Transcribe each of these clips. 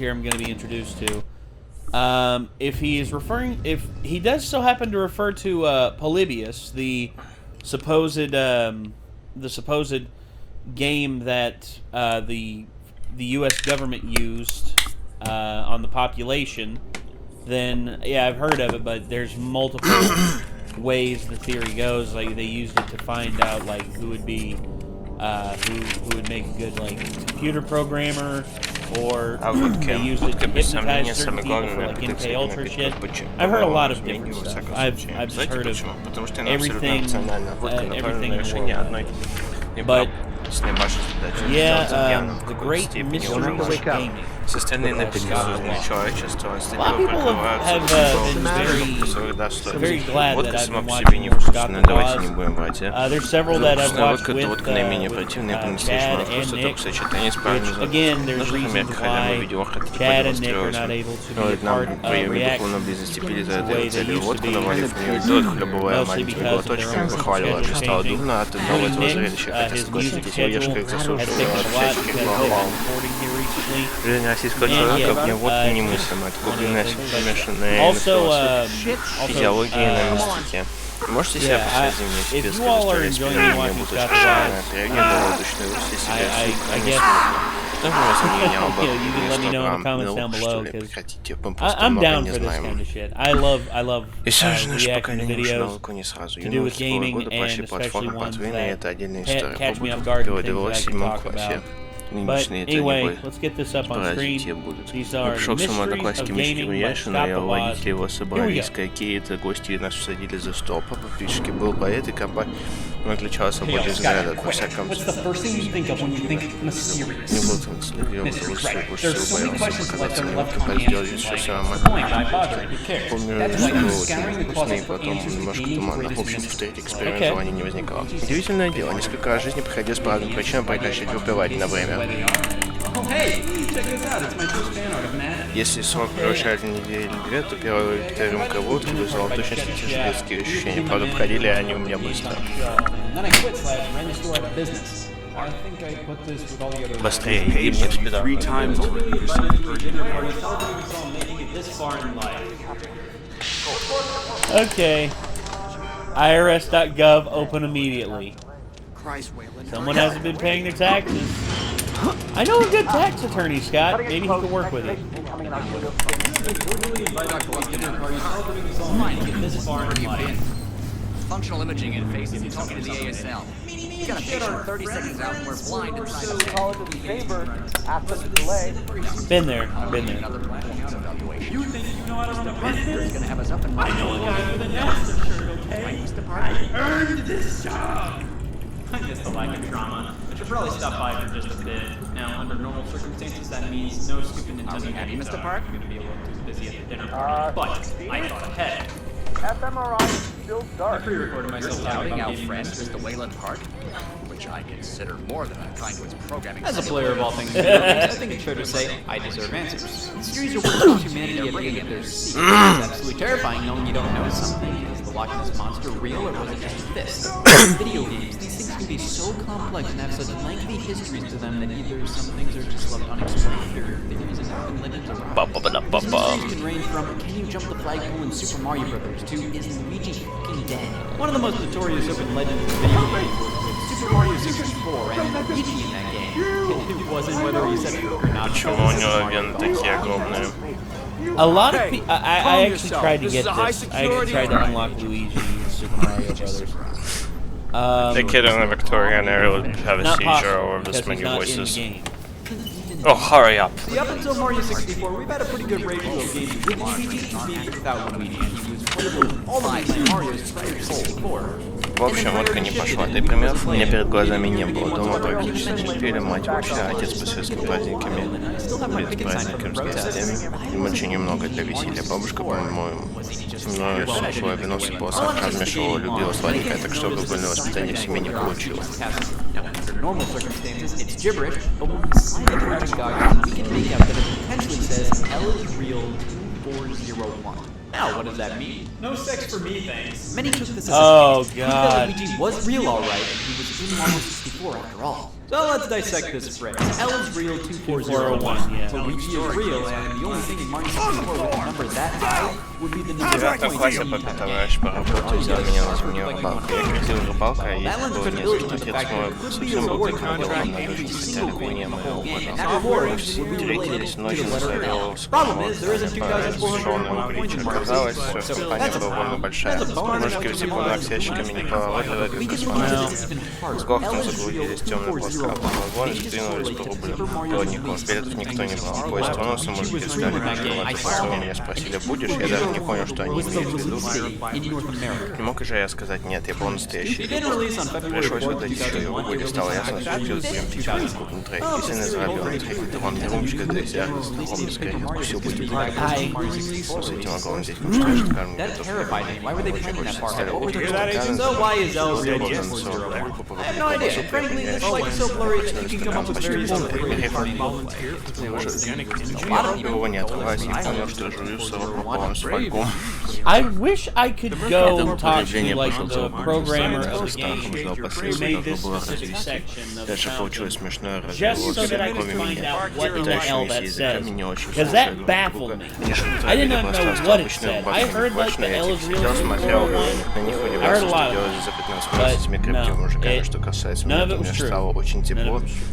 here I'm going to be introduced to. If he does so happen to refer to Polybius, the supposed game that the U.S. government used on the population, then yeah, I've heard of it, but there's multiple ways the theory goes. Like they used it to find out like who would be who would make a good like computer programmer, or they used it to hypnotize certain people for like MK Ultra shit. I've heard a lot of different stuff. I've just heard of everything in the world. But yeah, the great mysteries of gaming. Системные напрямую человечество, a lot of people have been very glad that I've been watching more Scott the Boss. There's several that I've watched with Chad and Nick, which, again, there's reasons why Chad and Nick are not able to be a part of Reaction the way they used to be, mostly because of their own schedule changing. Nick, his music schedule has picked up a lot because of recording here recently. Российского человека мне вот немыслимо. Это глубинная смешанная физиология на мистике. Можете себе представить без истории мне будут реагировать точно все себе. Тоже разумение об этом, что ли, хотите, мы просто много не знаем. И все же наше поколение ушло далеко не сразу. Юные в первые годы пошли платформы Патвина, и это отдельная история. Побуду довелось в 7 классе. But anyway, let's get this up on screen. These are mysteries of gaming by Scott the Boss. Here we go. Какие-то гости нас всадили за стол. По подписчике был поэт и компания. Он отличался более взглядом. Во всяком What's the first thing you think of when you think mysterious? Не был танцевым, There's so many questions left that are left unanswered. Помню, что очень вкусно, и потом немножко туманно. В общем, повторить эксперимент желания не возникало. Удивительное дело, несколько раз в жизни приходилось по разным причинам прекращать выпивать на время. Если срок превышает недели или две, то первая или вторая рюмка водки вызвала в точности те же детские ощущения. Правда, проходили они у меня быстро. Быстрее, и мне в спидах. Okay. IRS.gov open immediately. Someone hasn't been paying their taxes. I know a good tax attorney, Scott. Maybe he can work with it. Functional imaging interface is talking to the ASL. You got a patient 30 seconds out and we're blind inside the Been there. Been there. You think you know how to run a business? Gonna have us up and I know a guy with a NASA shirt, okay? I earned this job! I guess the lack of drama. I should probably stop by for just a bit. Now, under normal circumstances, that means no scooping Nintendo happy, Mr. Park? I'm gonna be a little too busy at the dinner party, but I thought ahead. fMRI is still I dark. pre-recorded myself Doubting about our gaming friend, mysteries. Mr. Wayland Park, which I consider more than a kind to its programming. As a player of all things video games, I think it's fair to say I deserve answers. Mysteries are what keeps humanity at the end of their seat. It's absolutely terrifying knowing you don't know something. Is the Loch Ness Monster real, or was it just a fist? Video games, these things can be so complex and have such lengthy histories to them that either some things are just left unexplained, or theories and urban legends around. These mysteries can range from can you jump the flagpole in Super Mario Brothers to is Luigi fucking dead? One of the most notorious urban legends in video games was with Super Mario 64 and Luigi in that game. It wasn't whether he said it or not. Почему у него вены такие огромные? A lot of people. I actually tried to get this. I tried to unlock Luigi in Super Mario Brothers. The kid in the Victorian era would have a Not seizure possible, over because this many he's not voices. in the game. Oh, hurry up. See, up until Mario 64, we've had a pretty good ratio of games with Luigi and without Luigi, and he was playable all of the Mario's 64. В общем, водка не пошла. Ты примеров у меня перед глазами не было. Дома практически не пили, мать вообще, отец по светским праздниками, перед праздником с гостями. И очень немного для веселья. Бабушка, по-моему, мною сухое вино сыпало сахар, смешивала, любила сладенькое, так что алкогольное воспитание в семье не получила. Under normal circumstances, it's gibberish, but when we slide the correction goggles, we can make out that it potentially says L is real 2401. Now, what does that mean? No sex for me, thanks. Many took this as a hint. God. Luigi was real, alright, and he was in Mario 64 after all. So let's dissect this phrase. L is real, 2401. yeah. Luigi is real, and the only thing in Mario 64 with a number that high would be the number of points you need to товарищ по работе взял меня на заменил рыбалку. Я крутил рыбалку, а есть было несколько отец мой совсем был контролем на дочке терпения моего года. Встретились ночью на Савелову с шоном притчу. Казалось, что компания довольно большая. Мужики в секундах с ящиками не повалили, как космонавты. С гохтом заглубились темный плоскопный вагон и сдвинулись по рублю. Проводников билетов никто не брал. Поезд тронулся, мужики встали на кровати, потом меня спросили, будешь? Я даже не понял, что они имеют в виду. Не мог же я сказать нет, я был настоящий любовь. Пришлось выдать свою выгоде, стало ясно, что идет прям типичный крупный трек. Если не заработал трек, то вам румчика для себя, с другом бескоренным все будет правильно. С этим огромным детям, что же скажем, готов стали очень So why is L real? I have no idea. Frankly, this like is so blurry that you can come up with very little creative volunteer. Его не отрываясь, я понял, что жую сырок пополам с фольгом. I wish I could go talk to like the programmer of the game who made this specific section of the sound, just so that I could find out what the hell that says, because that baffled me. I did not know what it said. I heard like the L is real, I heard a lot of it, but no, none of it was true.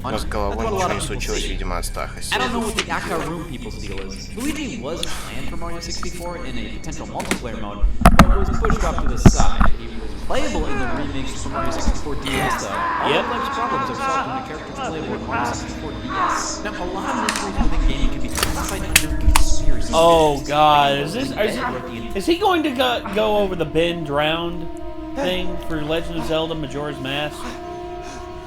Но с головой ничего не случилось, видимо, от страха. I don't know what the Akta Room people's deal is. Luigi was planned for Mario 64 in a potential multiplayer mode, but was pushed off to the side. He was playable in the remakes for Mario 64 DS though. All of life's problems are solved when the character is playable in Mario 64 DS. Now, a lot of mysteries within gaming can be classified under conspiracy. Oh god, is he going to go over the been drowned thing for Legend of Zelda Majora's Mask?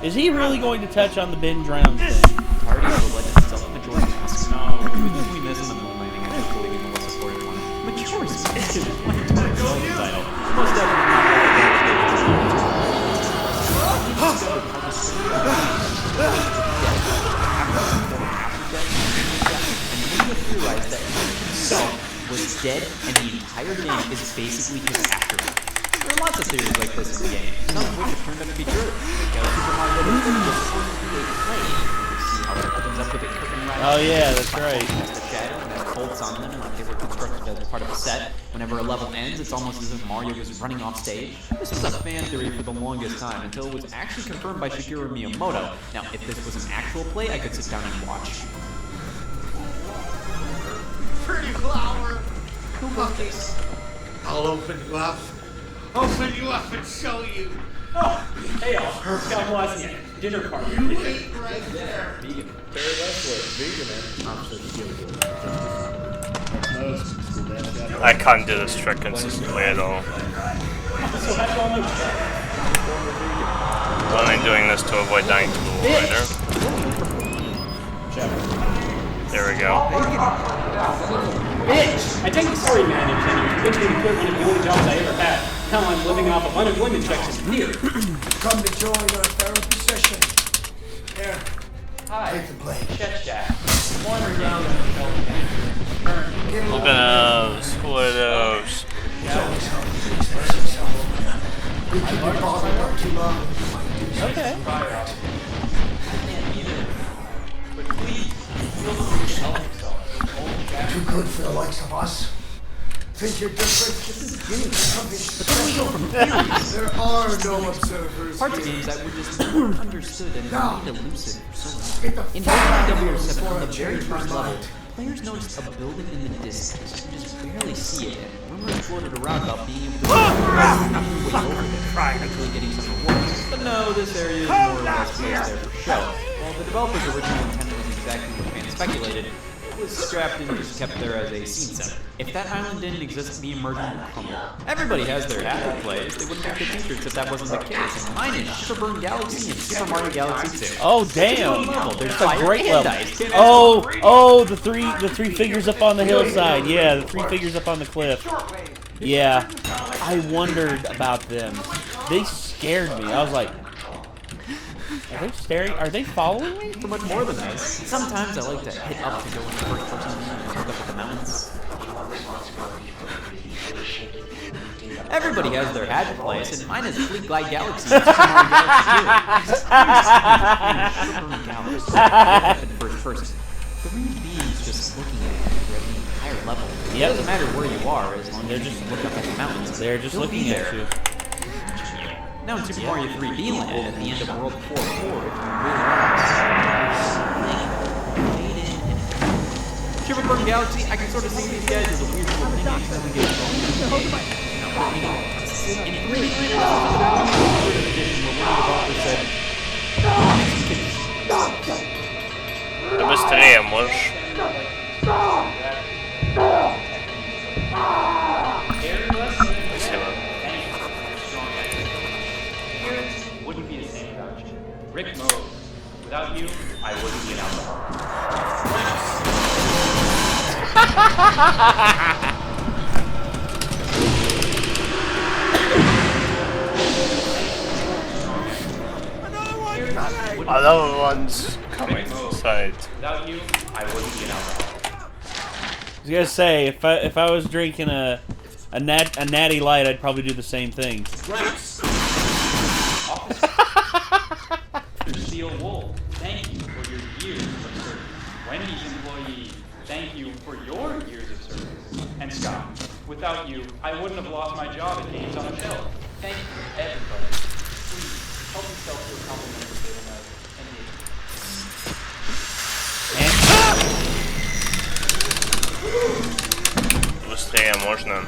Is he really going to touch on the been drowned thing? Party for Legend of Zelda Majora's Mask? No, we miss in the moon landing. I don't believe in the Melissa Story one. Majora's Mask is one of the title. Most definitely realized that he himself was dead and the entire game is basically his afterlife. There are lots of theories like this in the game, some of which have turned out to be true. Super Mario Bros. See how it opens up with a curtain right. Oh yeah, that's right. The shadow and then bolts on them like they were constructed as part of a set. Whenever a level ends, it's almost as if Mario was running off stage. This was a fan theory for the longest time until it was actually confirmed by Shigeru Miyamoto. Now, if this was an actual play, I could sit down and watch. Pretty flower. Who got this? I'll open you up. Open you up and show you. Oh, hey all. Scott Wozniak, dinner party. You wait right there. Vegan. I can't do this trick consistently at all. I'm only doing this to avoid dying to the wall later. There we go. Bitch! I take the story manager and you quickly quit one of the only jobs I ever had. Now I'm living off of unemployment checks in here. Come to join our therapy session. Here. Hi. Take the blade. Chef Jack. Wander down Look at those. Look at those. We keep it bottled up too long. Okay. Too good for the likes of us. Think you're different? This is games. Something special. There are no observers. Parts of here. games that were just never understood and Now. remained elusive for so long. Get the In fuck out of Pokemon here W7, before on I the very change my first level, mind. players noticed a building in the distance. You just barely see it, and rumors floated around about being able to halfway over there, actually getting some rewards. But no, this area is more or less placed there for show. While the developer's original intent was exactly what fans speculated, it was scrapped and just kept there as a scene set. If that island didn't exist, the immersion would crumble. Everybody has their happy plays. They wouldn't make the t-shirts if that wasn't the case. And mine is Super Burn Galaxy and Super Mario Galaxy 2. Oh damn! There's That's a great level. dice. Oh, the three figures up on the hillside. Yeah, the three figures up on the cliff. Yeah, I wondered about them. They scared me. I was like, are they staring? Are they following me? So much more than this. Sometimes I like to hit up to go into first person and look up at the mountains. Everybody has their happy place, and mine is Fleet Glide Galaxy and Super Mario Galaxy 2. Galaxy. First person. 3D is just looking at you at the entire level. It doesn't matter where you are, as long as you just look up at the mountains. They're just looking at you. Now in Super Mario 3D Land, at the end of World 4-4, if you really Super Burn Galaxy, I can sort of see these guys as a weird little thing anytime we get involved. In 3D Land, Да быстрее можешь. Спасибо. Wouldn't be the same without you. Rick Mose. Without you, I wouldn't be an Another one's coming inside. Without you, I wouldn't be an alcoholic. I was gonna say, if I was drinking a natty light, I'd probably do the same thing. Steel Wool, thank you for your years of service. Wendy's employee, thank you for your years of service. And Scott, without you, I wouldn't have lost my job at Games on the Shelf. Thank you, everybody. Please, help yourself to a complimentary table knife and Быстрее можно.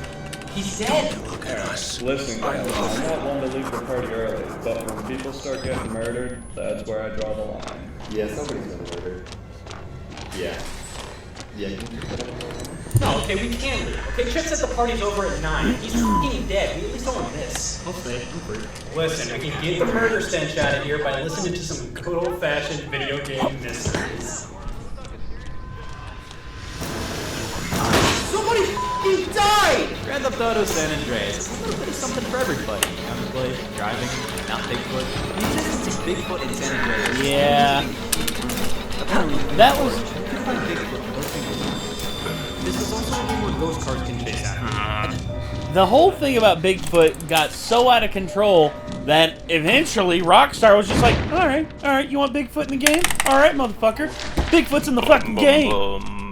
He's dead! Listen, guys, I'm not one to leave the party early, but when people start getting murdered, that's where I draw the line. Yeah, somebody's been murdered. Yeah. Yeah, can you put it on? No, okay, we can leave. Okay, Chip said the party's over at 9. He's fucking dead. We at least don't want this. I'll stay. I'm free. Listen, we can get the murder stench out of here by listening to some good old-fashioned video game mysteries. Somebody fucking died! Grand Theft Auto San Andreas. It's a little bit of something for everybody. Gunplay, driving, not Bigfoot. The existence of Bigfoot in San Andreas. Yeah. Apparently, That was... This is also a game where ghost cars can chase after. The whole thing about Bigfoot got so out of control that eventually Rockstar was just like, alright, you want Bigfoot in the game? Alright, motherfucker. Bigfoot's in the fucking game.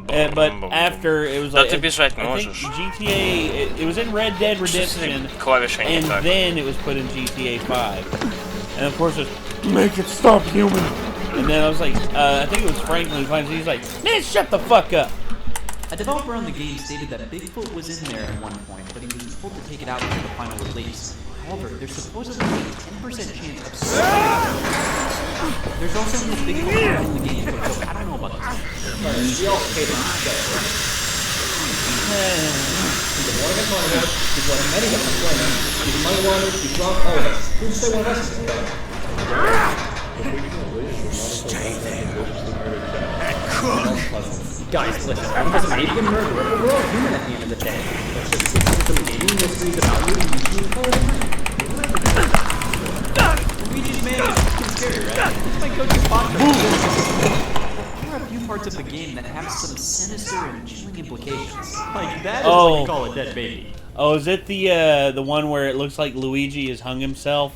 But after it was like, Да ты бежать не I think можешь. GTA, it was in Red Dead Redemption, Клавиши не and так. then it was put in GTA 5. And of course it was, make it stop human. And then I was like, I think it was Franklin, he's like, man, shut the fuck up. A developer on the game stated that Bigfoot was in there at one point, but he was told to take it out for the final release. However, there's supposedly a 10% chance of There's also no Bigfoot in the game, so I don't know about this. We all pay them to get it right. He's one of us on it, he's one of many of us on it, he's money laundered, he's wrong, all of us. Who's say one of us is better? Stay there. Guys, listen, I'm just maybe a murderer, but we're all human at the end of the day. Let's just stick to some gaming mysteries about you and call it a night. Luigi's Man is fucking scary, right? It's my go-to spot for There are a few parts of the game that have some sinister and chilling implications. Like, that is what you call a dead baby. Oh, is it the one where it looks like Luigi has hung himself?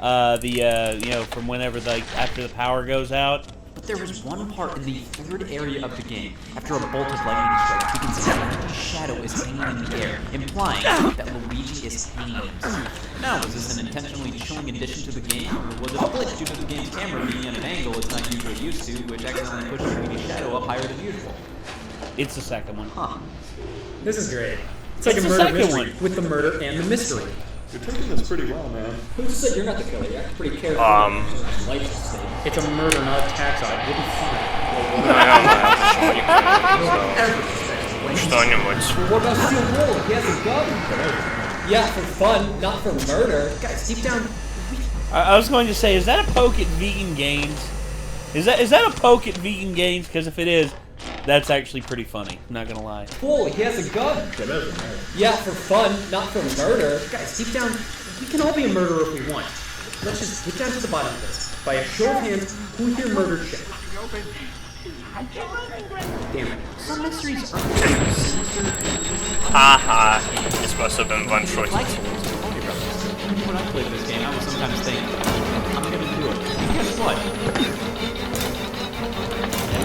You know, from whenever, like, after the power goes out? But there was one part in the third area of the game. After a bolt of lightning strikes, you can see that Luigi's shadow is hanging in the air, implying that Luigi is hanging himself. Now, was this an intentionally chilling addition to the game, or was it a glitch due to the game's camera being at an angle it's not usually used to, which accidentally pushed Luigi's shadow up higher than usual? It's the second one. Huh. This is great. It's like It's a the murder second mystery one. with the murder and the mystery. You're taking this pretty well, man. Who said you're not the killer? You're pretty careful. It's a murder, not a tax audit. You'll be fine. Что-нибудь. What about Steel Wool? He has a gun. Yeah, for fun, not for murder. Guys, deep down. I was going to say, is that a poke at vegan gains? Is that a poke at vegan gains? Because if it is, that's actually pretty funny. I'm not gonna lie. Fool, he has a gun. Yeah, for fun, not for murder. Guys, deep down, we can all be a murderer if we want. Let's just get down to the bottom of this. By a show of hands, who here murdered Chip? Some mysteries are sinister. Ха-ха, не способен ваншотить. When I played this game, I was sometimes thinking, I'm gonna do it. And guess what?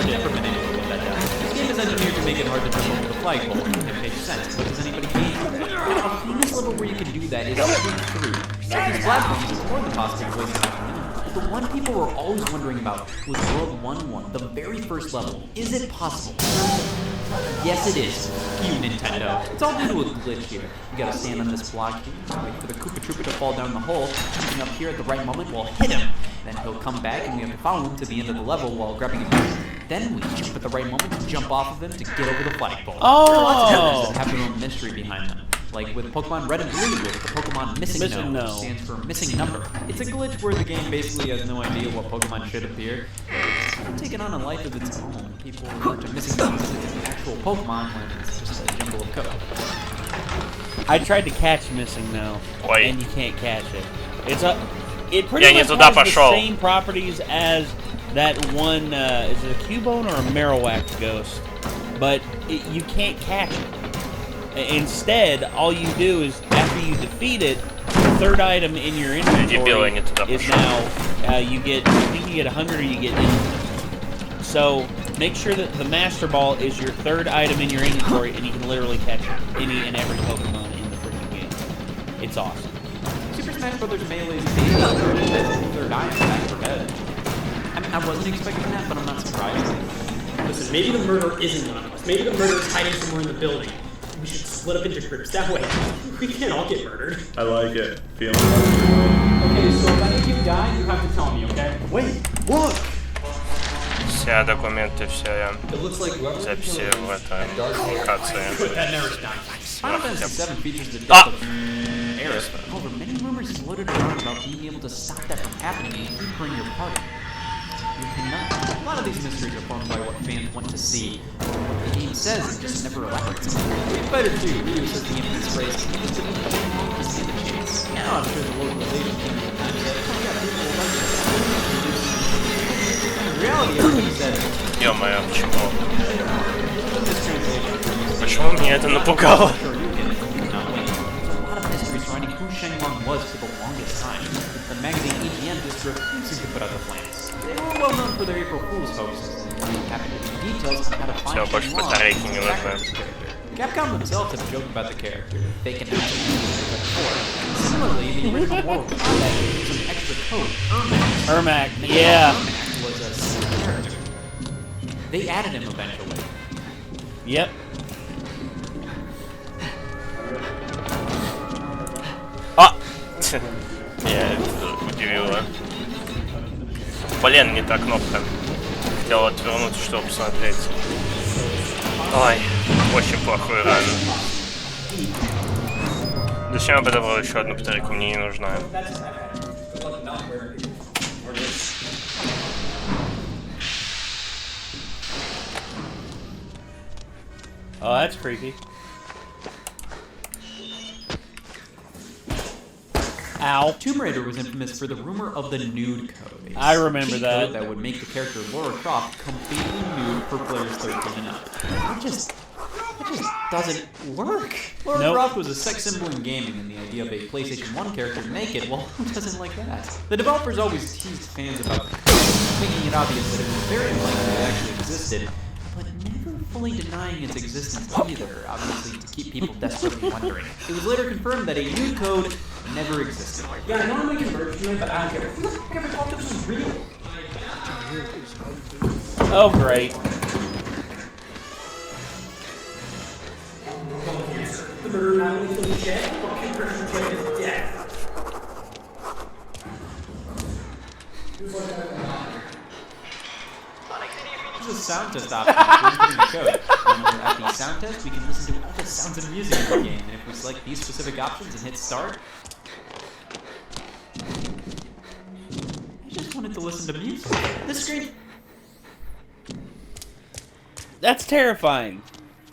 Never been able to get that down. This game is engineered to make it hard to jump over the flagpole. It makes sense, but does anybody gain that? A famous level where you can do that is Speed 3. These platforms is more than possibly wasting time. The one people were always wondering about was World 1-1, the very first level. Is it possible? Yes, it is. You Nintendo. It's all due to a glitch here. You gotta stand on this block here, wait for the Koopa Troopa to fall down the hole, shooting up here at the right moment, we'll hit him. Then he'll come back and we have to follow him to the end of the level while grabbing him. Then we jump at the right moment to jump off of him to get over the flagpole. Oh! There are lots of others that have their own mystery behind them. Like with Pokemon Red and Blue, with the Pokemon Missing No, which stands for Missing Number. It's a glitch where the game basically has no idea what Pokemon should appear. It's kind of taken on a life of its own. People refer to Missing No as an actual Pokemon when it's just a jumble of code. I tried to catch Missing No, Oi. and you can't catch it. It pretty much туда has пошел. the same properties as that one, is it a Cubone or a Marowak ghost? But you can't catch it. Instead, all you do is, after you defeat it, the third item in your inventory is now, you get, I think you get 100 or you get infinite. So, make sure that the Master Ball is your third item in your inventory, and you can literally catch any and every Pokemon in the freaking game. It's awesome. Super Smash Bros. Melee is basically the third item back for head. I mean, I wasn't expecting that, but I'm not surprised. Listen, maybe the murderer isn't one of us. Maybe the murderer is hiding somewhere in the building. We should split up into groups. That way, we can't all get murdered. I like it. Feeling Okay, so if any of you die, you have to tell me, okay? Wait, look! Все документы, все It looks like записи в этой локации. that never done. Final Fantasy VII features the death of Aerith. However, many rumors floated around about being able to stop that from happening and keep her in your party. You cannot. A lot of these mysteries are formed by what fans want to see. What the game says, it just never elaborates. Fighter 2, Ryu says the infamous phrase, "He was to be to stand a chance." Now I'm sure the localization team at the time said, "Oh yeah, people will like this." In reality, everybody said, Ё-моё, почему? this translation. Почему меня это напугало? Sure, you get it. No, wait. There's a lot of mysteries surrounding who Shenlong was for the longest time. The magazine EGM just refusing to put out the plans. They were well known for their April Fool's hoaxes, and we have details on how to find Всё, больше Shenlong батарейки не and track нужны. this character. Capcom themselves have joked about the character. They can actually use it before. Similarly, the original Mortal Kombat used some extra code, Ermac, And yeah. Ermac was a secret character. They added him eventually. Yep. А! Меня удивило. Блин, не та кнопка. Хотел отвернуться, чтобы посмотреть. Ой, очень плохой ран. Зачем я подобрал еще одну батарейку? Мне не нужна. Oh, that's creepy. Ow. Tomb Raider was infamous for the rumor of the nude code. I remember cheat that. code that would make the character Lara Croft completely nude for players 13 and up. It just doesn't work. Lara Croft was a sex symbol in gaming, and the idea of a PlayStation 1 character naked, well, who doesn't like that? The developers always teased fans about the code, making it obvious that it was very unlikely it actually existed, but never fully denying its existence either, obviously to keep people desperately wondering. It was later confirmed that a nude code never existed. Yeah, I know I'm making murder tonight, but I don't care. Who the fuck ever thought this was real? Oh, great. The murderer not only killed Jet, but killed Christian Jet is dead. There's a sound test option in the code. When we're at the sound test, we can listen to all the sounds and music in the game, and if we select these specific options and hit start, I just wanted to listen to music. This screen. That's terrifying.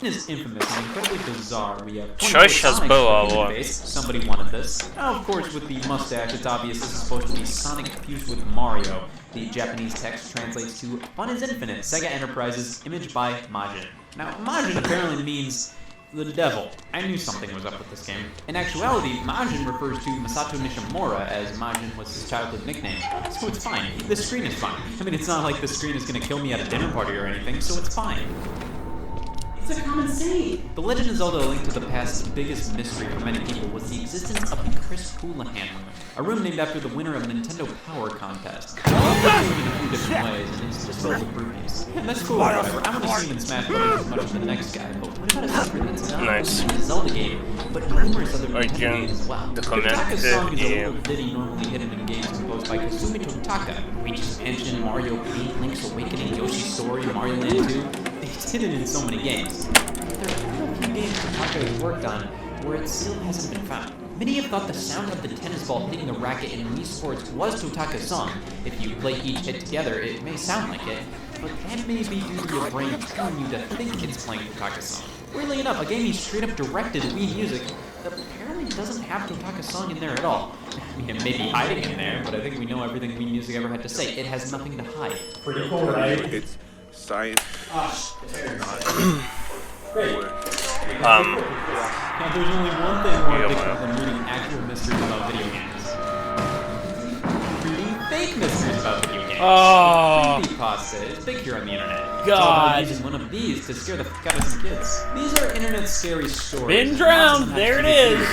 is infamous and incredibly bizarre. We have Coś has było. Somebody wanted this. Now, of course, with the mustache, it's obvious this is supposed to be Sonic fused with Mario. The Japanese text translates to "Fun is Infinite, Sega Enterprises, image by Majin." Now, Majin apparently means the devil. I knew something was up with this game. In actuality, Majin refers to Masato Nishimura, as Majin was his childhood nickname. So it's fine. The screen is fine. I mean, it's not like the screen is gonna kill me at a dinner party or anything, so it's fine. It's a common saying. The Legend of Zelda: A Link to the Past's biggest mystery for many people was the existence of the Chris Houlihan room, a room named after the winner of a Nintendo Power Contest. It's in a few different ways, and it's just filled with groupies. And that's cool, whatever. I want to see him in Smash Bros. As much as the next guy, but what about a secret that's not Nice. only a Zelda game, but numerous other Nintendo Again, games as well? the Totaka's song is a commented, little ditty normally hidden in games composed by Kasumi Totaka, Luigi's Mansion, Mario Paint, Link's Awakening, Yoshi's Story, Mario Land 2. It's hidden in so many games. There are a few games Totaka has worked on where it still hasn't been found. Many have thought the sound of the tennis ball hitting the racket in Wii Sports was Totaka's song. If you play each hit together, it may sound like it, but that may be due to your brain telling you to think it's playing Totaka's song. Weirdly enough, a game he straight up directed Wii Music apparently doesn't have Totaka's song in there at all. I mean, it may be hiding in there, but I think we know everything Wii Music ever had to say. It has nothing to hide. Pretty cool, right? It's science. Great. Now, there's only one thing more addictive than reading actual mysteries about video games. Reading fake mysteries about video games. Oh. Creepypasta is big here on the internet. God. Using one of these to scare the fuck out of some kids. These are internet scary stories. Been drowned. There it is.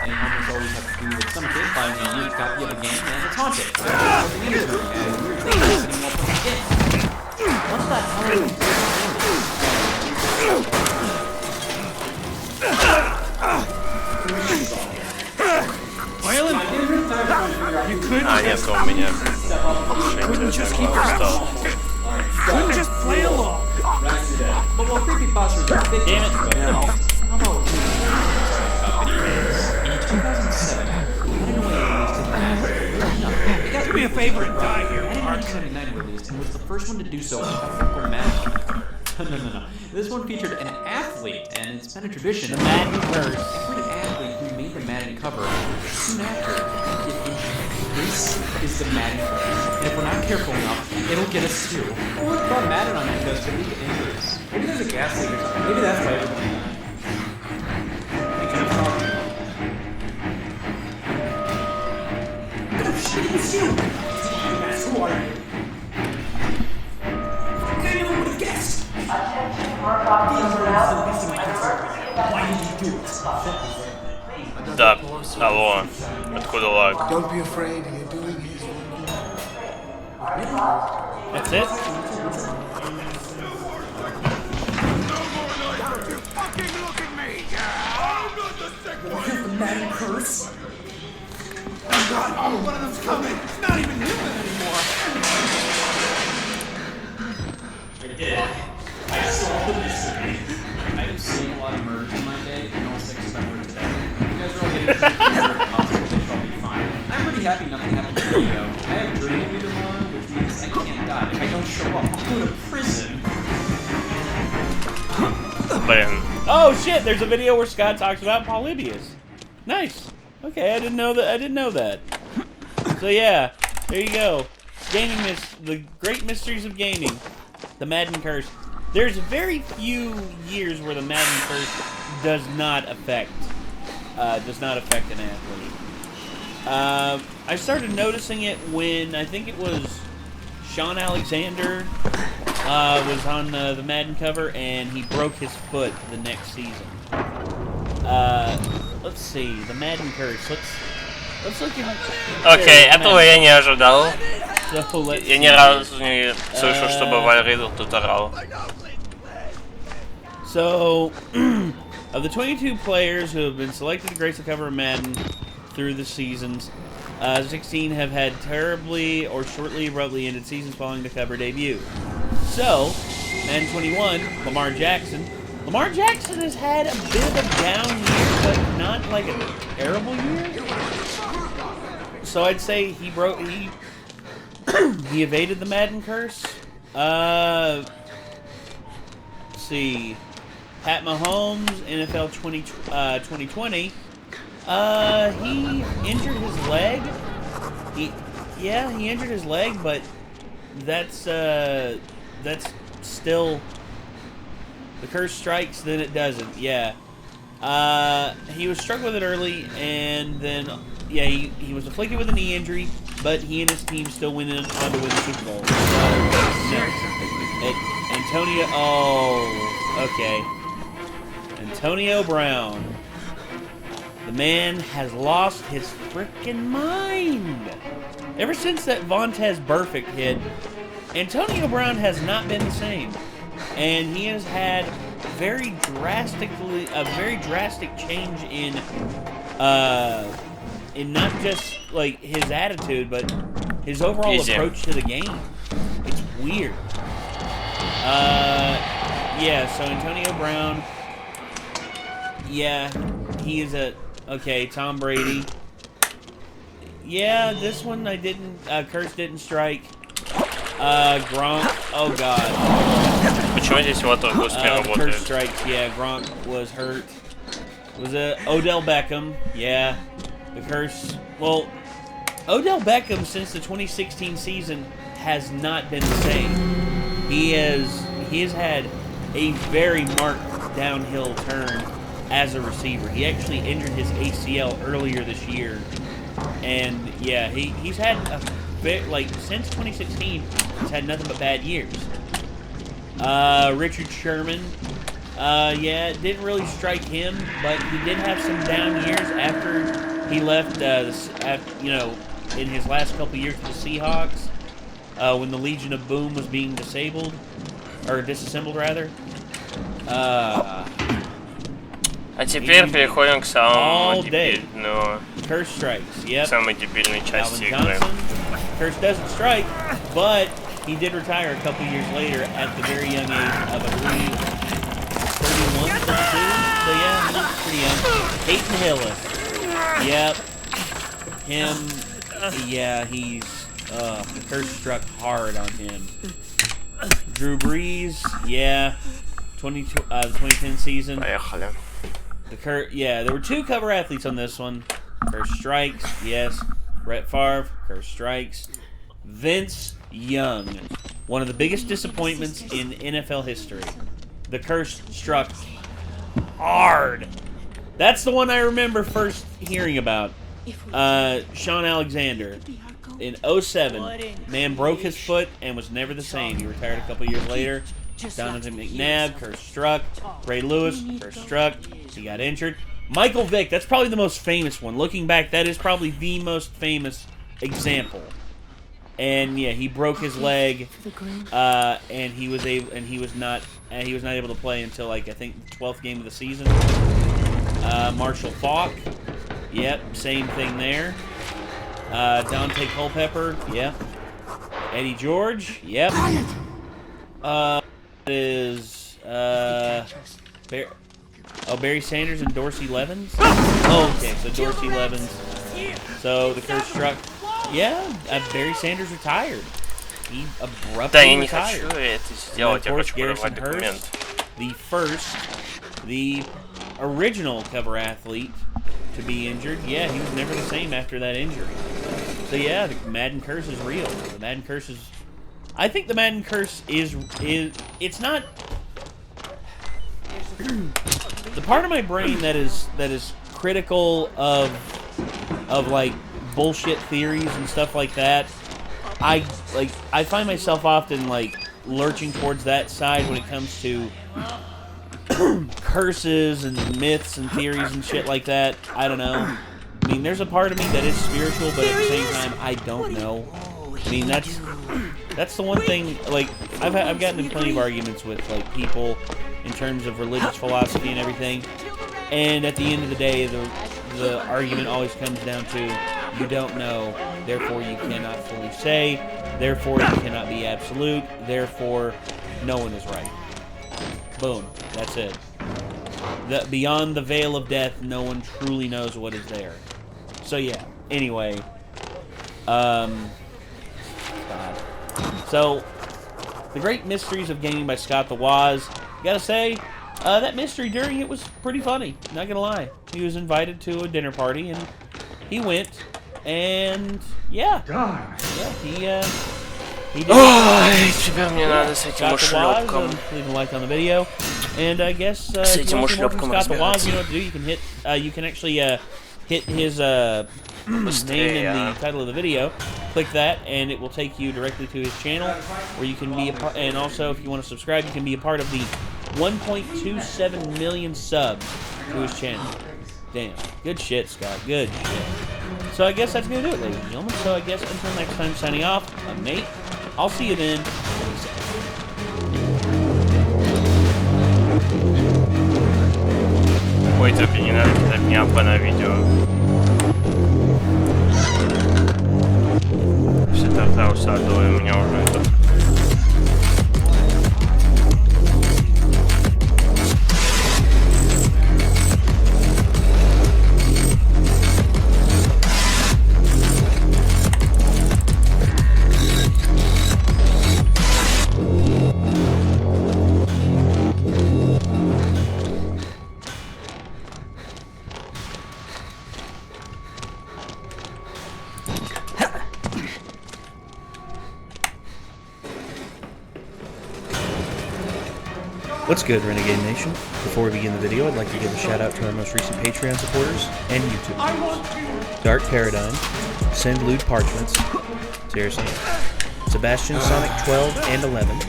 And almost always have to do with some kid buying a used copy of a game and it's haunted. Something interesting and weird things happening while playing the game. What the hell are you doing? You couldn't just keep your mouth. Couldn't just play along. But while creepypastas are big Damn it. how about video games? In 2007, Do me a favor and die here. In 1999 released and was the first one to do so in a manner. No. This one featured an athlete, and it's been a tradition. The Madden curse. Every athlete who made the Madden cover soon after get injured. This is the Madden curse. And if we're not careful enough, it'll get us too. Or what about Madden on your chest to lead to injuries? Maybe there's a gas leak or something. Maybe that's why everybody died. Hey, can I talk to you? Oh shit, it's you! Yes, who are you? I never would have guessed! Why did you do it? Да, алло, откуда лаг? Don't be afraid, you're doing his That's it? Don't you fucking look at me! I'm not the second. The Madden curse? Oh God! Oh, one of them's coming! It's not even human anymore! I did. I saw the mystery. I have seen a lot of murders in my day, and all 6 of them were today. You guys are all getting to hospital, they shall be fine. I'm pretty happy nothing happened to me, though. I have jury duty tomorrow, which means I can't die. If I don't show up, I'll go to prison. Блин. Oh shit! There's a video where Scott talks about Polybius. Nice. Okay, I didn't know that. So yeah, there you go. The great mysteries of gaming. The Madden curse. There's very few years where the Madden curse does not affect an athlete. I started noticing it when I think it was Sean Alexander was on the Madden cover and he broke his foot the next season. Let's see, the Madden curse. Let's look at. Окей, этого я не ожидал. So let's Я ни разу не слышал, чтобы Вальридл тут орал. So, of the 22 players who have been selected to grace the cover of Madden through the seasons, 16 have had terribly or shortly abruptly ended seasons following the cover debut. So, Madden 21, Lamar Jackson. Lamar Jackson has had a bit of a down year, but not like a terrible year. So I'd say he evaded the Madden curse. Let's see. Pat Mahomes, NFL 2020. He injured his leg. He injured his leg, but that's still the curse strikes. Then it doesn't. Yeah. He was struck with it early, and then he was afflicted with a knee injury, but he and his team still went on to win the Super Bowl. Antonio. Oh, okay. Antonio Brown. The man has lost his freaking mind. Ever since that Vontaze Burfict hit, Antonio Brown has not been the same, and he has had a very drastic change in not just like his attitude, but his overall approach to the game. It's weird. So Antonio Brown, he is okay, Tom Brady. Yeah, this one I didn't, Curse didn't strike. Gronk, oh god. Почему здесь вот он работает? Curse strikes, yeah, Gronk was hurt. Was Odell Beckham, yeah. The curse, well, Odell Beckham since the 2016 season has not been the same. He has had a very marked downhill turn as a receiver. He actually injured his ACL earlier this year. And yeah, he's had since 2016, he's had nothing but bad years. Richard Sherman, it didn't really strike him, but he did have some down years after he left. In his last couple years with the Seahawks, when the Legion of Boom was being disassembled rather. А теперь переходим к самому дебильному. Curse strikes, yep. Самой дебильной части игры. Curse doesn't strike, but he did retire a couple years later at the very young age of, I believe, 31, 32. So yeah, he's pretty young. Peyton Hillis. Yep. Him. Yeah, the curse struck hard on him. Drew Brees. Yeah. 2010 season. Поехали. There were two cover athletes on this one. Curse strikes, yes. Brett Favre, curse strikes. Vince Young, one of the biggest disappointments in NFL history. The curse struck hard. That's the one I remember first hearing about. Sean Alexander in 07. Man broke his foot and was never the same. He retired a couple years later. Donovan McNabb, curse struck. Ray Lewis, curse struck. He got injured. Michael Vick, that's probably the most famous one. Looking back, that is probably the most famous example. And yeah, he broke his leg, and he was not able to play until I think the 12th game of the season. Marshall Faulk, yep, same thing there. Dante Culpepper, yep. Eddie George, yep. Barry Sanders and Dorsey Levens? Oh, okay, so Dorsey Levens. So the curse struck. Yeah, Barry Sanders retired. He abruptly retired. And of course, Garrison Hurst, the original cover athlete to be injured. Yeah, he was never the same after that injury. So yeah, the Madden curse is real. The Madden curse is... I think the Madden curse is it's not... The part of my brain that is critical of like bullshit theories and stuff like that, I find myself often like lurching towards that side when it comes to curses and myths and theories and shit like that. I don't know. I mean, there's a part of me that is spiritual, but at the same time, I don't know. I mean, that's the one thing. Like, I've gotten in plenty of arguments with like people in terms of religious philosophy and everything, and at the end of the day, the argument always comes down to you don't know, therefore you cannot fully say, therefore you cannot be absolute, therefore no one is right. Boom. That's it. Beyond the veil of death, no one truly knows what is there. So yeah. Anyway. God. So, The Great Mysteries of Gaming by Scott the Woz. Gotta say, that mystery during it was pretty funny. Not gonna lie. He was invited to a dinner party, and he went, and yeah. He did. Теперь мне надо с этим ушлепком. Leave a like on the video, and I guess С этим ушлепком Scott the Waz, разбираться. you know what to do. You can hit. You can actually hit his name in the title of the video. Click that, and it will take you directly to his channel, where you can be a part. And also, if you want to subscribe, you can be a part of the 1.27 million subs to his channel. Damn, good shit, Scott. Good shit. So I guess that's gonna do it, ladies and gentlemen. So I guess until next time, signing off. I'm Nate. I'll see you then. Ой, тебе не надо кидать мне апа на видео. Все тарта усадовые у меня уже это. What's good, Renegade Nation? Before we begin the video, I'd like to give a shout out to our most recent Patreon supporters and YouTubers. Dark Paradigm, Send Lewd Parchments, seriously, Sebastian Sonic 12 and 11,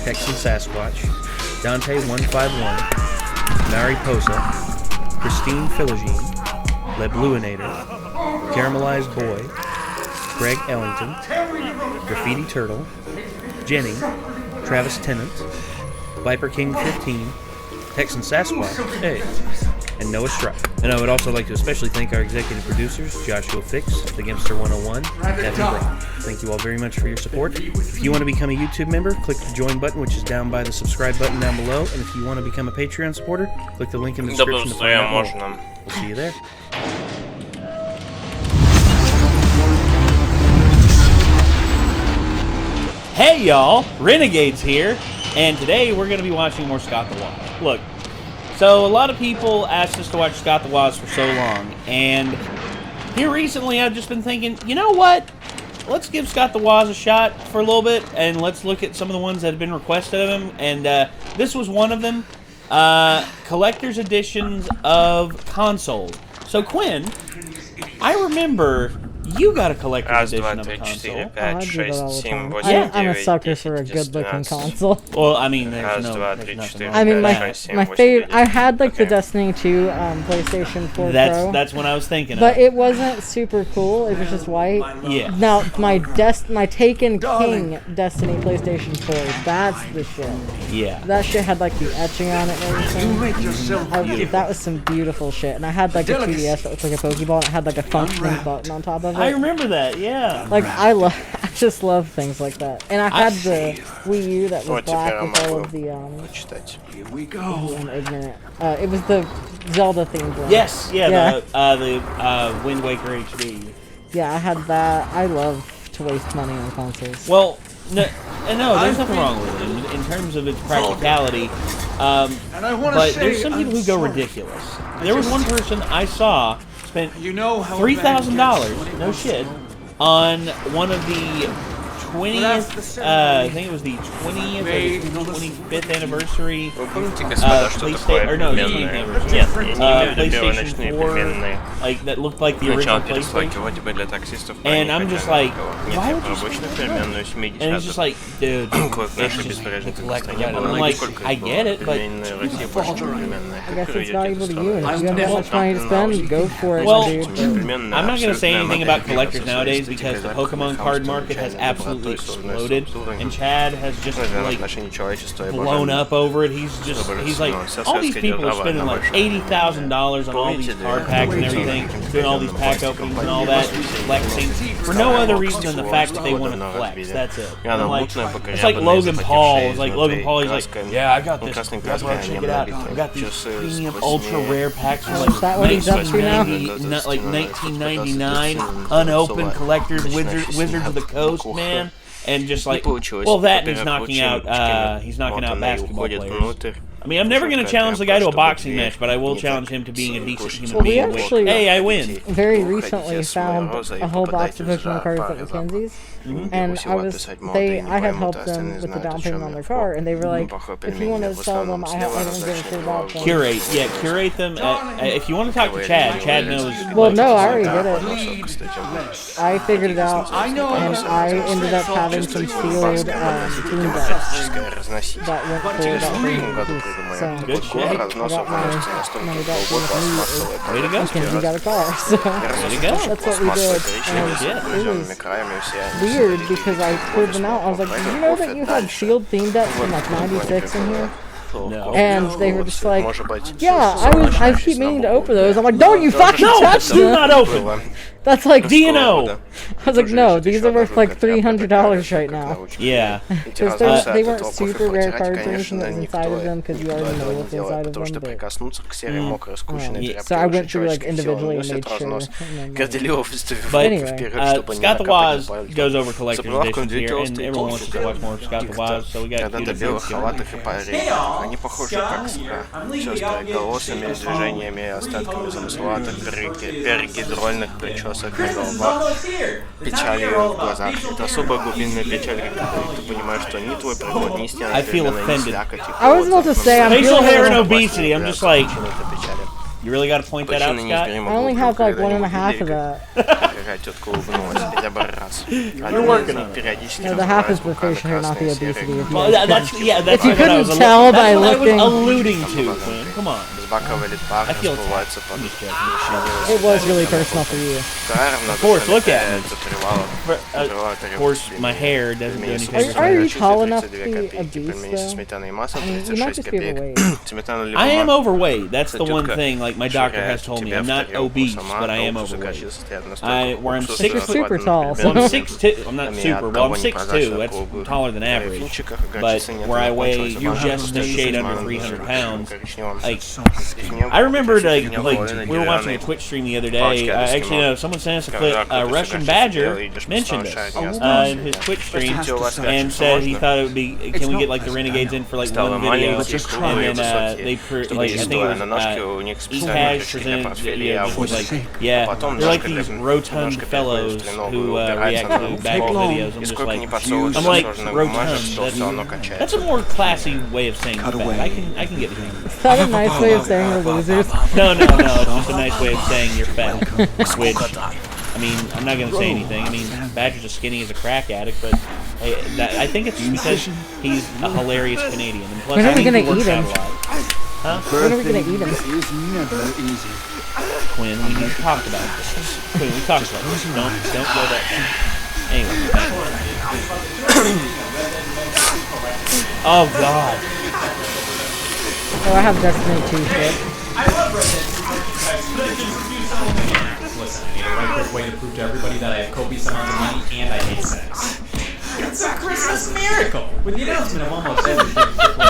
Texan Sasquatch, Dante 151, Mariposa, Christine Philogene, Le Bluinator, Caramelized Boy, Greg Ellington, Graffiti Turtle, Jenny, Travis Tennant, Viper King 15, Texan Sasquatch, hey, and Noah Strike. And I would also like to especially thank our executive producers, Joshua Fix, The Gimpster 101, Devin Brown. Thank you all very much for your support. If you want to become a YouTube member, click the join button, which is down by the subscribe button down below. And if you want to become a Patreon supporter, click the link in the description to find out more. We'll see you there. Hey y'all, Renegades here. And today we're going to be watching more Scott the Waz. Look, so a lot of people asked us to watch Scott the Waz for so long, and here recently I've just been thinking, you know what? Let's give Scott the Waz a shot for a little bit, and let's look at some of the ones that have been requested of him, and this was one of them, collector's editions of consoles. So Quinn, I remember you got a collector's edition of a console. I'm a sucker for a good-looking console. Well, I mean, there's nothing wrong I mean, with my favorite. I had like the Destiny 2 PlayStation 4 Pro. That's what I was thinking. But it wasn't super cool. It was just white. Yeah. Now my Taken King Destiny PlayStation 4. That's the shit. Yeah. That shit had like the etching on it and everything. That was some beautiful shit. And I had like a 2DS that looked like a Pokeball. And it had like a functioning button on top of it. I remember that, yeah. Like, I just love things like that. And I had the Wii U that was black with all of the, Here we go. I'm ignorant. It was the Zelda themed one. Yes, yeah. The Wind Waker HD. Yeah, I had that. I love to waste money on consoles. Well, no, there's nothing wrong with it in terms of its practicality. But there's some people who go ridiculous. There was one person I saw spent $3,000, no shit, on one of the 20th, I think it was the 20th or 25th anniversary PlayStation, or no, 20th anniversary, PlayStation 4, like, that looked like the original PlayStation, and I'm just like, why would you spend that much? And it's just like, dude, it's just the collector. I'm like, I get it, but I guess it's valuable to you, and if you have that much money to spend, go for it, dude. I'm not going to say anything about collectors nowadays, because the Pokemon card market has absolutely exploded, and Chad has just like blown up over it. He's like, all these people are spending like $80,000 on all these card packs and everything, doing all these pack openings and all that, flexing for no other reason than the fact that they want to flex. That's it. I'm like, it's like Logan Paul. It's like Logan Paul. He's like, yeah, I got this. That's why, check it out. I got these premium ultra rare packs from like 1999 unopened collectors, Wizards of the Coast, man. And just like, well, that and he's knocking out basketball players. I mean, I'm never going to challenge the guy to a boxing match, but I will challenge him to being a decent human being. We actually hey, I win. Very recently found a whole box of Pokemon cards at Mackenzie's, and I had helped them with the down payment on their car, and they were like, if you want to sell them, I don't give a shit about them. Curate them. If you want to talk to Chad knows. Well, no, I already did it. I figured it out, and I ended up having some sealed team decks that went for about 3 weeks. So, good shit. I got my money back from the way to go. Mackenzie got a car, so way to go. That's what we did. And it was weird because I pulled them out. I was like, do you know that you have sealed theme decks from like 96 in here? No. And they were just like, yeah, I keep meaning to open those. I'm like, don't you fucking touch them! Do not open! That's like DNO! I was like, no, these are worth like $300 right now. Yeah. Because they weren't super rare cards or anything that was inside of them, because you already know what's inside of them, but... So I went through like individually and made sure. But anyway, Scott the Waz goes over collector's editions here, and everyone wants to watch more of Scott the Waz, so we got a few different skills. Они похожи как часто голосами, движениями, остатками замысловатых пергидрольных причесок на головах, печалью в глазах. Это особо глубинная печаль, когда ты понимаешь, что ни твой приход, ни истина, I feel offended. I was about to say, I'm facial hair and obesity. I'm just like, you really got to point that out, Scott? I only have like 1.5 of that. You're working on it. No, the half is the facial hair, not the obesity. Well, that's if you couldn't tell by looking. I was alluding to, Quinn. Come on. I feel it was really personal for you. Of course, look at me. Of course, my hair doesn't do anything. Are you tall enough to be obese, though? I mean, you might just be overweight. I am overweight. That's the one thing. Like my doctor has told me, I'm not obese, but I am overweight. Where I'm 6 foot. Super tall. Well, I'm 6'2". I'm not super. Well, I'm 6'2". That's taller than average. But where I weigh just a shade under 300 pounds. Like, I remember like we were watching a Twitch stream the other day. Actually, no, someone sent us a clip. Russian Badger mentioned us in his Twitch stream and said he thought it would be. Can we get like the Renegades in for like one video? And then they like I think it was E-Cash presented. Yeah, they're like these rotund fellows who react to bad videos. I'm like rotund. That's a more classy way of saying fat. I can get behind it. Is that a nice way of saying we're losers? No, it's just a nice way of saying you're fat. Which, I mean, I'm not gonna say anything. I mean, Badger's as skinny as a crack addict, but I think it's because he's a hilarious Canadian. And plus, when are we gonna eat him? Huh? When are we gonna eat him? Is never easy. Quinn, we talked about this. Quinn, we talked about this. Don't go that far. Anyway. Oh God. Oh, I have Destiny 2 shit. I love Red Dead 2. Listen, I need a right quick way to prove to everybody that I have copious amounts of money and I hate sex. It's a Christmas miracle! With the announcement of almost every big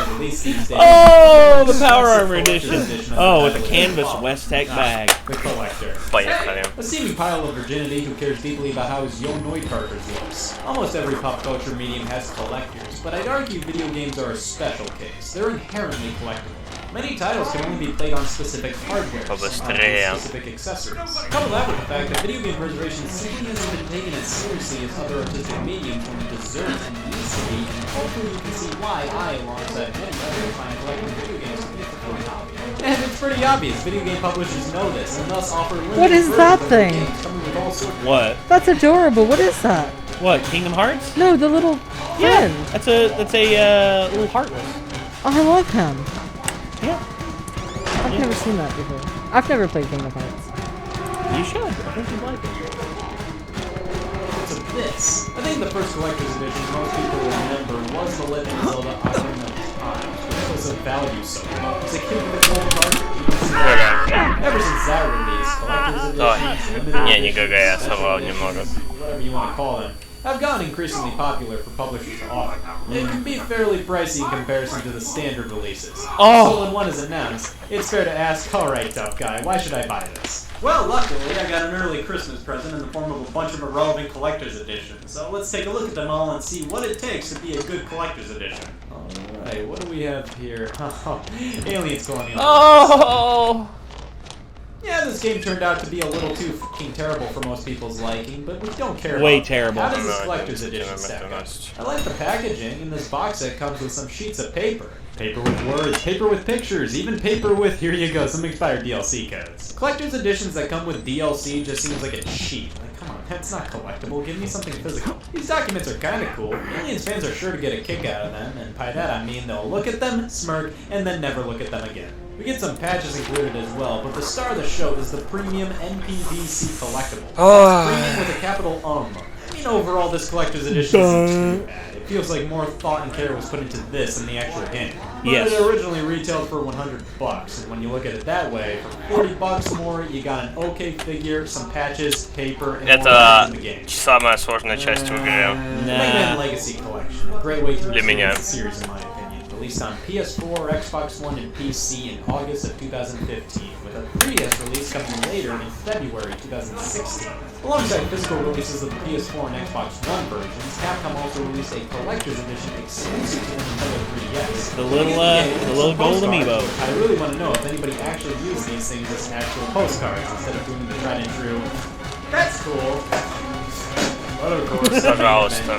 release these days. Oh, the Power Armor Edition! Oh, with the canvas West-Tech bag. The Collector. A seeming pile of virginity who cares deeply about how his Yo-Noi cartridge looks. Almost every pop culture medium has collectors, but I'd argue video games are a special case. They're inherently collectible. Many titles can only be played on specific hardware, specific accessories. Couple that with the fact that video game preservation simply hasn't been taken as seriously as other artistic mediums when it deserves and needs to be, and hopefully you can see why I, alongside many others, find collecting video games to be a hobby. And it's pretty obvious, video game publishers know this, and thus offer limited What is that thing? What? That's adorable. What is that? What, Kingdom Hearts? No, the little friend. That's a little heartless. Oh, I love him. Yeah. I've never seen that before. I've never played Kingdom Hearts. You should. I think you'd like it. So this, I think the first collector's edition most people remember was The Legend of Zelda Ocarina of Time, which was a value so low. It's a cute little cartridge. Ever since that release, collector's editions, whatever you want to call them, have gotten increasingly popular for publishers to offer. It can be fairly pricey in comparison to the standard releases. So when one is announced, it's fair to ask, alright tough guy, why should I buy this? Well, luckily, I got an early Christmas present in the form of a bunch of irrelevant collector's editions. So let's take a look at them all and see what it takes to be a good collector's edition. Alright, what do we have here? Aliens Colonial. Oh! Yeah, this game turned out to be a little too fucking terrible for most people's liking, but we don't care Way about terrible. How does this collector's edition stack up? I like the packaging, and this box set comes with some sheets of paper. Paper with words, paper with pictures, even paper with, here you go, some expired DLC codes. Collector's editions that come with DLC just seems like it's cheap. Like, come on, that's not collectible, give me something physical. These documents are kinda cool. Aliens fans are sure to get a kick out of them, and by that I mean they'll look at them, smirk, and then never look at them again. We get some patches included as well, but the star of the show is the premium NPVC collectible. Premium with a capital I mean, overall, this collector's edition isn't too bad. It feels like more thought and care was put into this than the actual game. But it originally retailed for $100, and when you look at it that way, for $40 more, you got an okay figure, some patches, paper, and more in the game. Самая сложная часть в игре. Mega Legacy Collection. A great way to experience the series, in my opinion. Released on PS4, Xbox One, and PC in August of 2015, with a 3DS release coming later in February 2016. Alongside physical releases of the PS4 and Xbox One versions, Capcom also released a collector's edition exclusive to the Nintendo 3DS. The little gold amiibo. I really want to know if anybody actually used these things as actual postcards instead of doing the tried and true. That's cool. But of course, Пожалуйста.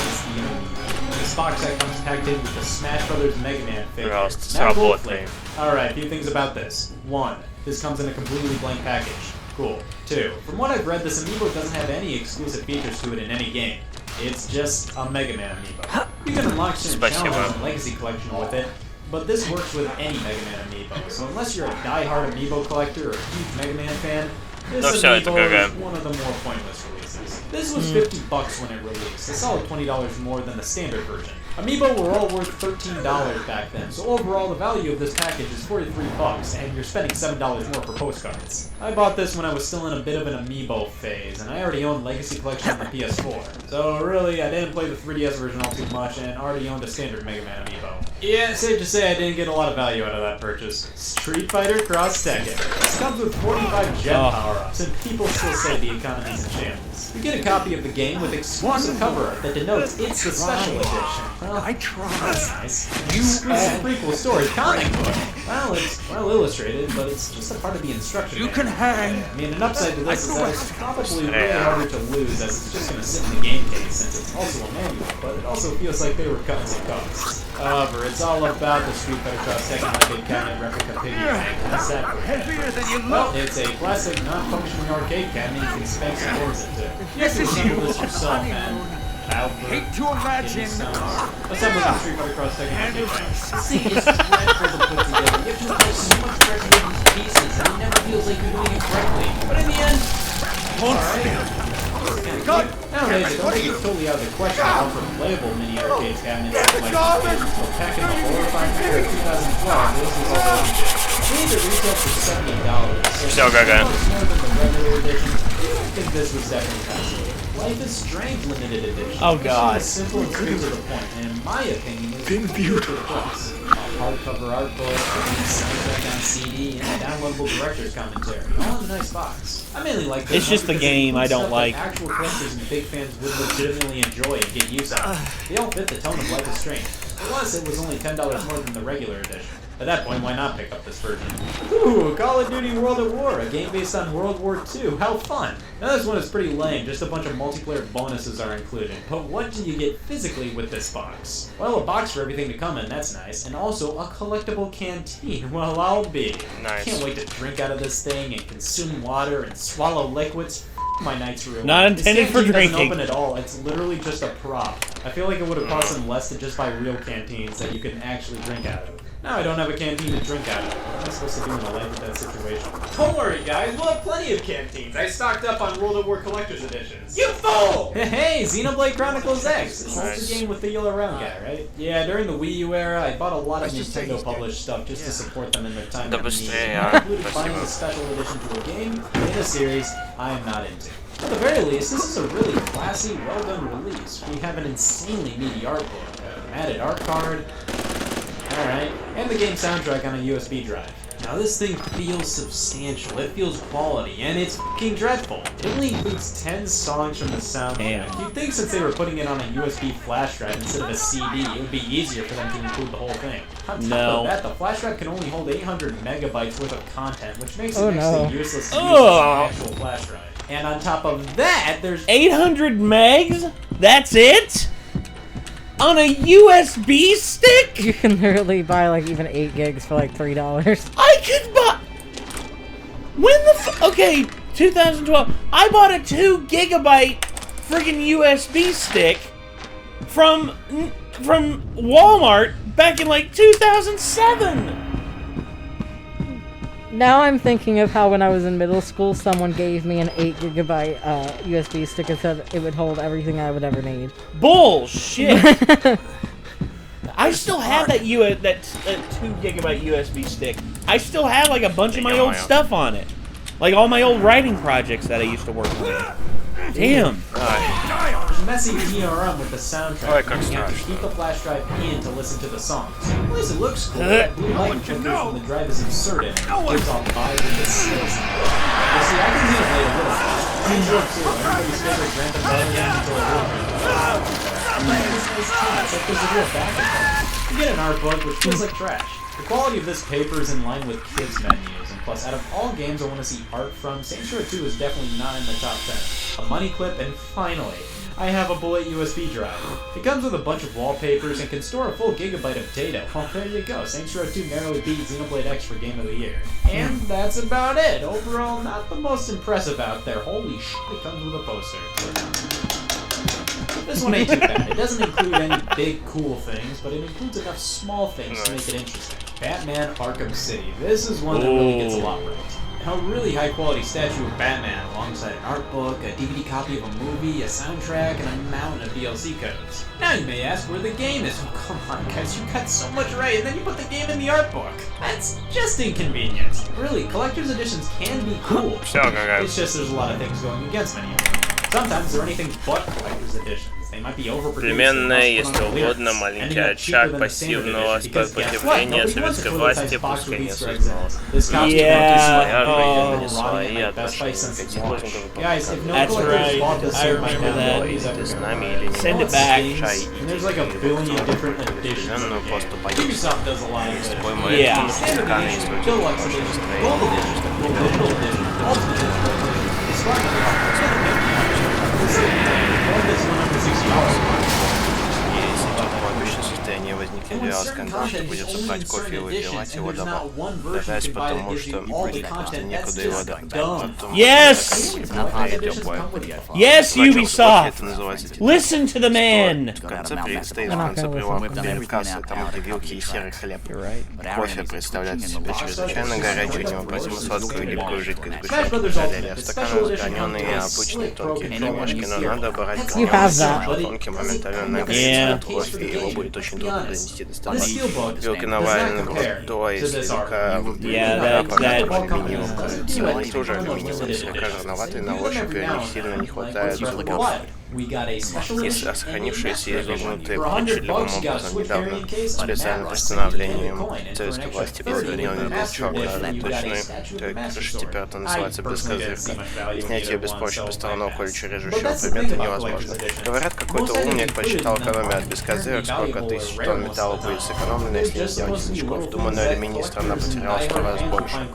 this box set comes packed in with the Smash Brothers Mega Man figure. Пожалуйста, Now, сработай. Alright, a few things about this. 1. This comes in a completely blank package. Cool. 2. From what I've read, this amiibo doesn't have any exclusive features to it in any game. It's just a Mega Man amiibo. You can unlock certain challenges and Legacy Collection with it, but this works with any Mega Man amiibo. So unless you're a die-hard amiibo collector or a huge Mega Man fan, this amiibo is one of the more pointless releases. This was $50 when it released, a solid $20 more than the standard version. Amiibo were all worth $13 back then, so overall the value of this package is $43, and you're spending $7 more for postcards. I bought this when I was still in a bit of an amiibo phase, and I already owned Legacy Collection on the PS4. So really, I didn't play the 3DS version all too much, and already owned a standard Mega Man amiibo. Yeah, safe to say I didn't get a lot of value out of that purchase. Street Fighter Cross Tekken. This comes with 45 gem power-ups, and people still say the economy's in shambles. You get a copy of the game with exclusive cover art that denotes it's the special edition. Well, I tried. That's nice. Exclusive prequel story comic book. Well, it's well illustrated, but it's just a part of the instruction manual. can hang. I mean, an upside to this is that it's probably really harder to lose, as it's just going to sit in the game case since it's also a manual, but it also feels like they were cutting some costs. However, it's all about the Street Fighter Cross Tekken arcade cabinet replica figure. What's that for? Heavier than you look. Well, it's a classic, non-functioning arcade cabinet you can spank some boards into. You have to assemble this yourself, man. Hate to imagine. Assemble the Street Fighter Cross Tekken arcade cabinet. See, it's dreadful to put together. You have to apply so much pressure to these pieces, and it never feels like you're doing it correctly. But in the end, alright. Nowadays, I don't think it's totally out of the question to offer playable mini arcade cabinets like packing a horrifying year of 2012. This is all we did. I believe it retailed for $70. So more than the regular edition. I think this was definitely possible. Life is Strange limited edition. Oh god. It's simple and true to the point, and in my opinion, it's beautiful. Hardcover art book, soundtrack on CD, and a downloadable director's commentary, all in a nice box. I mainly like this. It's just the game I don't like. Actual collectors and big fans would legitimately enjoy and get use out of. They all fit the tone of Life is Strange. Plus, it was only $10 more than the regular edition. At that point, why not pick up this version? Ooh, Call of Duty World at War, a game based on World War II. How fun! Now this one is pretty lame, just a bunch of multiplayer bonuses are included. But what do you get physically with this box? Well, a box for everything to come in, that's nice, and also a collectible canteen. Well, I'll be. Nice. Can't wait to drink out of this thing and consume water and swallow liquids. My night's ruined. Not intended for drinking. Doesn't open at all. It's literally just a prop. I feel like it would have cost them less to just buy real canteens that you can actually drink out of. Now I don't have a canteen to drink out of. What am I supposed to do in a life with that situation? Don't worry, guys. We'll have plenty of canteens. I stocked up on World at War Collector's Editions. You fool! Hey, Xenoblade Chronicles X. This is the game with the yellow round guy, right? Yeah, during the Wii U era, I bought a lot of Nintendo-published stuff just to support them in their time of need. I included buying a special edition to a game in a series I am not into. At the very least, this is a really classy, well-done release. We have an insanely meaty art book, a matted art card, alright, and the game soundtrack on a USB drive. Now this thing feels substantial, it feels quality, and it's fucking dreadful. It only includes 10 songs from the soundtrack. You'd think since they were putting it on a USB flash drive instead of a CD, it would be easier for them to include the whole thing. On top of that, the flash drive can only hold 800 megabytes worth of content, which makes it next to useless to use as an actual flash drive. And on top of that, there's 800 megs? That's it? On a USB stick? You can literally buy like even 8 gigs for like $3. I could buy... When the okay, 2012. I bought a 2 gigabyte friggin' USB stick from Walmart back in like 2007. Now I'm thinking of how when I was in middle school, someone gave me an 8 gigabyte USB stick and said it would hold everything I would ever need. Bullshit! I still have that 2 gigabyte USB stick. I still have like a bunch of my old stuff on it. Like all my old writing projects that I used to work on. Damn. There's messy DRM with the soundtrack, and you have to keep the flash drive in to listen to the songs. At least it looks cool. Blue light flickers when the drive is inserted, and it gives off vibes with the skills. You see, I can play a little bit. I enjoy too. Everybody's favorite Grand Theft Auto until a little bit. It's like there's a real back and forth. You get an art book, which feels like trash. The quality of this paper is in line with kids' menus, and plus, out of all games I want to see art from, Saints Row 2 is definitely not in the top 10. A money clip, and finally, I have a bullet USB drive. It comes with a bunch of wallpapers and can store a full gigabyte of data. Well, there you go. Saints Row 2 narrowly beat Xenoblade X for Game of the Year. And that's about it. Overall, not the most impressive out there. Holy shit, it comes with a poster. This one ain't too bad. It doesn't include any big, cool things, but it includes enough small things to make it interesting. Batman Arkham City. This is one that really gets a lot right. A really high-quality statue of Batman alongside an art book, a DVD copy of a movie, a soundtrack, and a mountain of DLC codes. Now you may ask where the game is. Oh, come on, guys, you got so much right, and then you put the game in the art book. That's just inconvenient. Really, collector's editions can be cool. It's just there's a lot of things going against many of them. Sometimes they're anything but collector's editions. They might be overproduced. Переменная, если угодно, маленький очаг пассивного сопротивления советской власти, пускай не осознанного. Своя свои отношения. That's right. I remember that. Ты с нами или не? Send it back. There's like a billion different editions. Ubisoft does a lot of it. Yeah. Standard edition, deluxe edition, gold edition, digital edition, ultimate edition. Если тут в обычном состоянии возникнет реал скандал, то придется брать кофе и выпивать его добавить, потому что просто некуда его добавить. Yes! Yes, Ubisoft! Listen to the man! В конце стоит в конце прилавка перед кассой, там где вилки и серый хлеб. Кофе представляет из себя чрезвычайно горячую, невообразимо сладкую и липкую жидкость, сгущенку, стаканы сграненные и обычные тонкие кремушки, но надо брать тонкий, моментально нагреть кофе, и его будет очень трудно донести до стола. Вилки навалены водой, слегка алюминиевым цвет, тоже алюминиевым, слегка жирноватый на ощупь, и они сильно не хватает зубов. Если сохранившиеся и изогнутые плечи любым образом недавно специальным постановлением советской власти подгоненный лучок точной крыши, теперь это называется бескозырка. И снять ее без помощи посторонного колючего режущего предмета невозможно. Говорят, какой-то умник посчитал экономию от бескозырок, сколько тысяч тонн металла будет сэкономлено, если не сделать значков. Думаю, на алюминии страна потеряла в 100 раз больше.